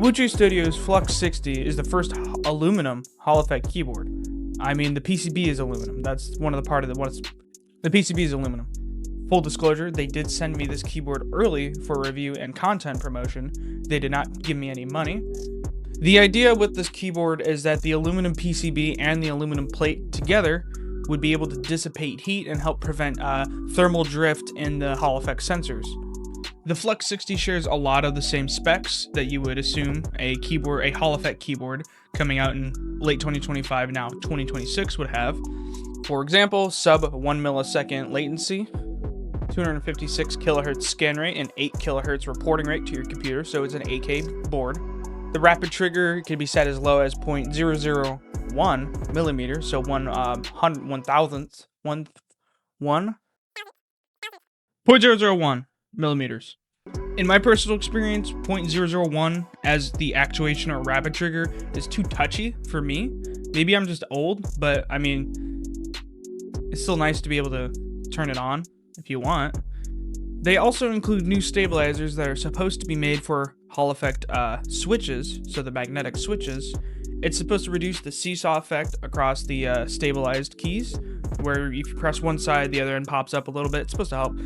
The Wuque Studios FLUX 60 is the first aluminum Hall effect keyboard. I mean, the PCB is aluminum. That's one of the part of the PCB is aluminum. Full disclosure, they did send me this keyboard early for review and content promotion. They did not give me any money. The idea with this keyboard is that the aluminum PCB and the aluminum plate together would be able to dissipate heat and help prevent thermal drift in the Hall effect sensors. The FLUX 60 shares a lot of the same specs that you would assume a Hall effect keyboard coming out in late 2025, now 2026 would have. For example, sub 1 millisecond latency, 256 kilohertz scan rate, and 8 kilohertz reporting rate to your computer, so it's an 8K board. The rapid trigger can be set as low as 0.001 millimeters, so 0.001 millimeters. In my personal experience, 0.001 as the actuation or rapid trigger is too touchy for me. Maybe I'm just old, but I mean, it's still nice to be able to turn it on if you want. They also include new stabilizers that are supposed to be made for Hall effect switches, so the magnetic switches. It's supposed to reduce the seesaw effect across the stabilized keys, where if you press one side, the other end pops up a little bit. It's supposed to help.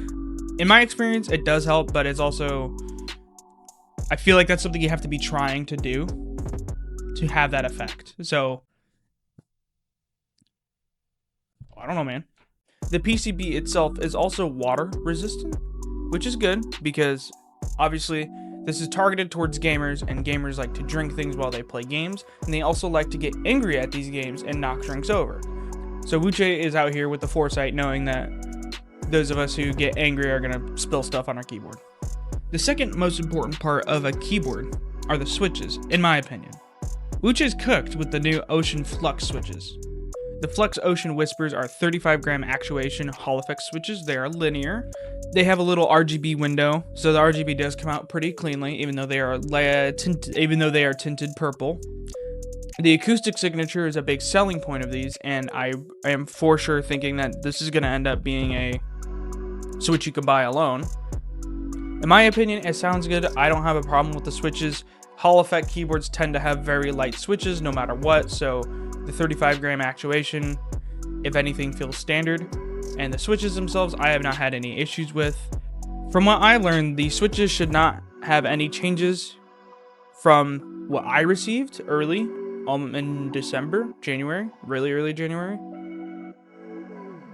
In my experience, it does help, but it's also, I feel like that's something you have to be trying to do to have that effect. So, I don't know, man. The PCB itself is also water resistant, which is good because obviously this is targeted towards gamers, and gamers like to drink things while they play games, and they also like to get angry at these games and knock drinks over. So Wuque is out here with the foresight, knowing that those of us who get angry are going to spill stuff on our keyboard. The second most important part of a keyboard are the switches, in my opinion. Wuque is cooked with the new Ocean FLUX switches. The FLUX Ocean Whispers are 35 gram actuation Hall effect switches. They are linear. They have a little RGB window, so the RGB does come out pretty cleanly, even though they are tinted purple. The acoustic signature is a big selling point of these, and I am for sure thinking that this is going to end up being a switch you can buy alone. In my opinion, it sounds good. I don't have a problem with the switches. Hall effect keyboards tend to have very light switches no matter what, so the 35 gram actuation, if anything, feels standard. And the switches themselves, I have not had any issues with. From what I learned, the switches should not have any changes from what I received early in January, really early January.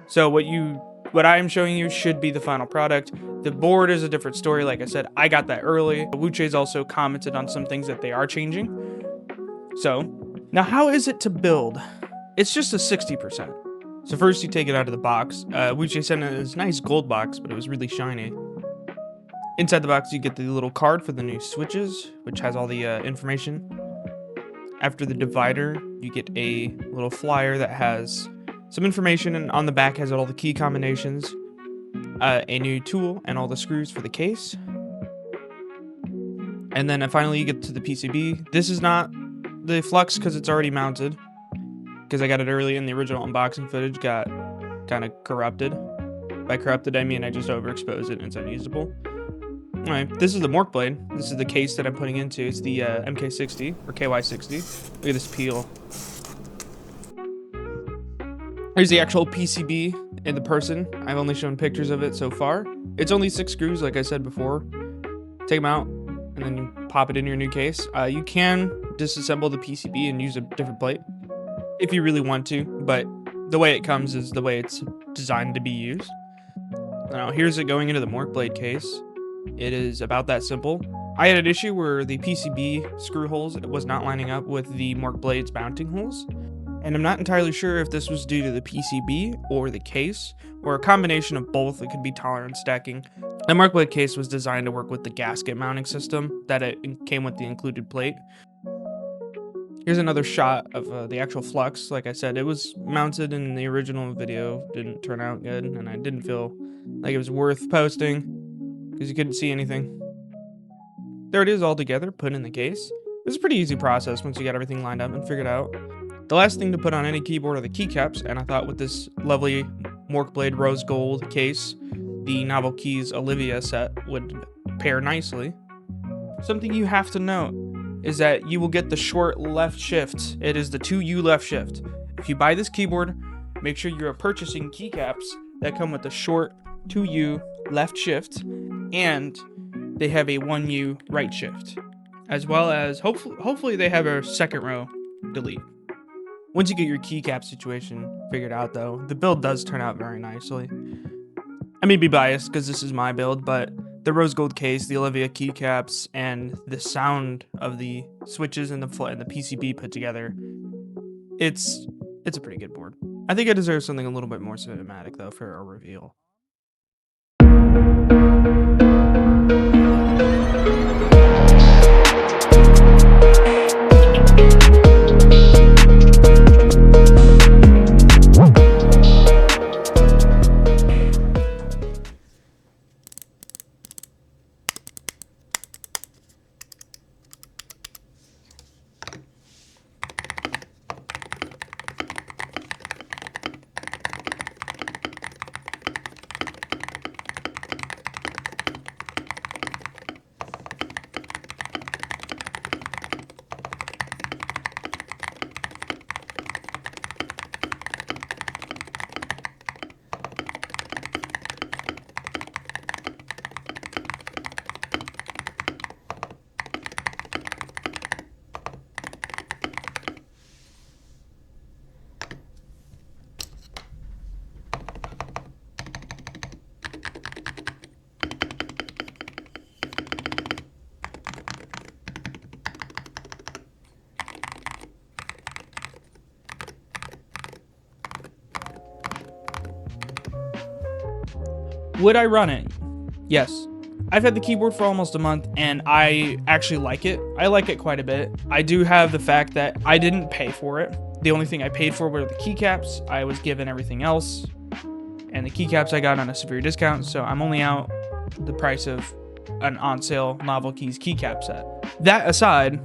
So what I am showing you should be the final product. The board is a different story. Like I said, I got that early. Wuque's also commented on some things that they are changing. So, now how is it to build? It's just a 60%. So first you take it out of the box. Wuque sent us this nice gold box, but it was really shiny. Inside the box you get the little card for the new switches, which has all the information. After the divider, you get a little flyer that has some information, and on the back has all the key combinations, a new tool, and all the screws for the case. And then finally you get to the PCB. This is not the FLUX because it's already mounted, because I got it early and the original unboxing footage got kind of corrupted. By corrupted, I mean I just overexposed it and it's unusable. Alright, this is the Mork blade. This is the case that I'm putting into. It's the MK60 or KY60. Look at this peel. Here's the actual PCB in the person. I've only shown pictures of it so far. It's only 6 screws, like I said before. Take them out, and then you pop it in your new case. You can disassemble the PCB and use a different plate if you really want to, but the way it comes is the way it's designed to be used. Now, here's it going into the Mork blade case. It is about that simple. I had an issue where the PCB screw holes was not lining up with the Mork blade's mounting holes. And I'm not entirely sure if this was due to the PCB or the case, or a combination of both. It could be tolerance stacking. The Mork blade case was designed to work with the gasket mounting system that it came with the included plate. Here's another shot of the actual FLUX. Like I said, it was mounted in the original video. Didn't turn out good, and I didn't feel like it was worth posting because you couldn't see anything. There it is all together, put in the case. It was a pretty easy process once you got everything lined up and figured out. The last thing to put on any keyboard are the keycaps, and I thought with this lovely Mork blade rose gold case, the Novel Keys Olivia set would pair nicely. Something you have to note is that you will get the short left shift. It is the 2U left shift. If you buy this keyboard, make sure you're purchasing keycaps that come with the short 2U left shift, and they have a 1U right shift, as well as hopefully they have a second row delete. Once you get your keycap situation figured out, though, the build does turn out very nicely. I may be biased because this is my build, but the rose gold case, the Olivia keycaps, and the sound of the switches and the PCB put together, it's a pretty good board. I think it deserves something a little bit more cinematic, though, for a reveal. Would I run it? Yes. I've had the keyboard for almost a month, and I actually like it. I like it quite a bit. I do have the fact that I didn't pay for it. The only thing I paid for were the keycaps. I was given everything else, and the keycaps I got on a severe discount, so I'm only out the price of an on-sale Novel Keys keycap set. That aside,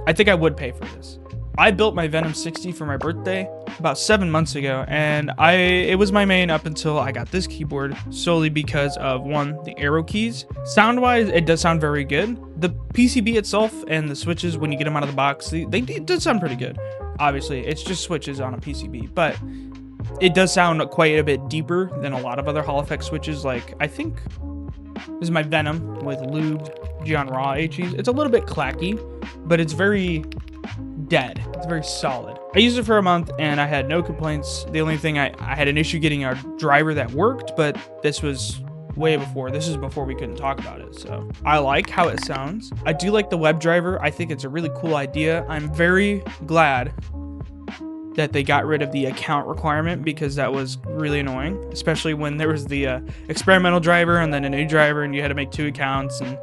I think I would pay for this. I built my Venom 60 for my birthday about 7 months ago, and it was my main up until I got this keyboard, solely because of, one, the arrow keys. Sound-wise, it does sound very good. The PCB itself and the switches, when you get them out of the box, it does sound pretty good. Obviously, it's just switches on a PCB, but it does sound quite a bit deeper than a lot of other Hall Effect switches. Like, I think this is my Venom with lubed Gion Raw HEs. It's a little bit clacky, but it's very dead. It's very solid. I used it for a month and I had no complaints. The only thing I had an issue getting a driver that worked, but this was way before. This is before we couldn't talk about it. So I like how it sounds. I do like the web driver. I think it's a really cool idea. I'm very glad that they got rid of the account requirement, because that was really annoying, especially when there was the experimental driver and then a new driver and you had to make 2 accounts, and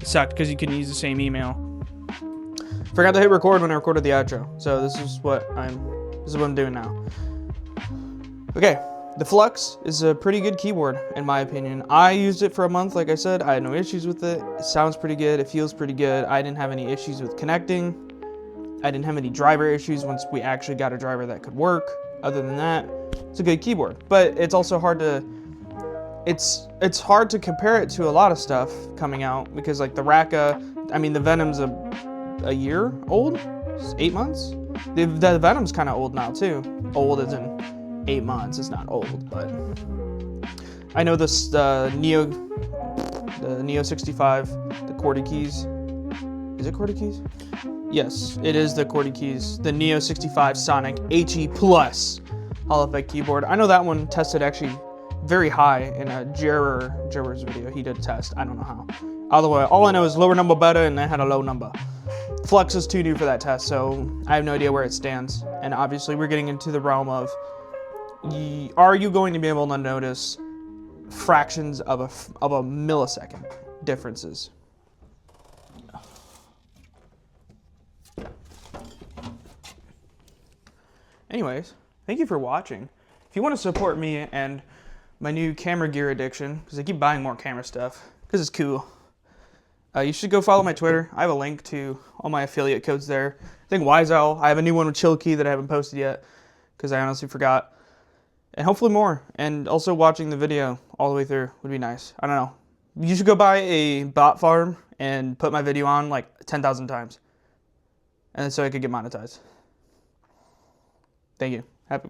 it sucked because you couldn't use the same email. Forgot to hit record when I recorded the outro, so this is what I'm doing now. Okay, the Flux is a pretty good keyboard in my opinion. I used it for a month, like I said. I had no issues with it. It sounds pretty good. It feels pretty good. I didn't have any issues with connecting. I didn't have any driver issues once we actually got a driver that could work. Other than that, it's a good keyboard. But it's also hard to it's hard to compare it to a lot of stuff coming out, because like the Raka, I mean the Venom's a year old? 8 months? The Venom's kind of old now too. Old as in 8 months. It's not old, but I know this Neo 65, the QWERTY keys. Is it QWERTY keys? Yes, it is the QWERTY keys. The Neo 65 Sonic HE Plus Hall Effect keyboard. I know that one tested actually very high in a Jerrer's video. He did test. I don't know how. Either way, all I know is lower number better, and I had a low number. Flux is too new for that test, so I have no idea where it stands. And obviously we're getting into the realm of, are you going to be able to notice fractions of a millisecond differences? Anyways, thank you for watching. If you want to support me and my new camera gear addiction, because I keep buying more camera stuff, because it's cool, you should go follow my Twitter. I have a link to all my affiliate codes there. I think Wiseowl. I have a new one with Chilkey that I haven't posted yet, because I honestly forgot. And hopefully more. And also watching the video all the way through would be nice. I don't know. You should go buy a bot farm and put my video on like 10,000 times. And so I could get monetized. Thank you. Happy.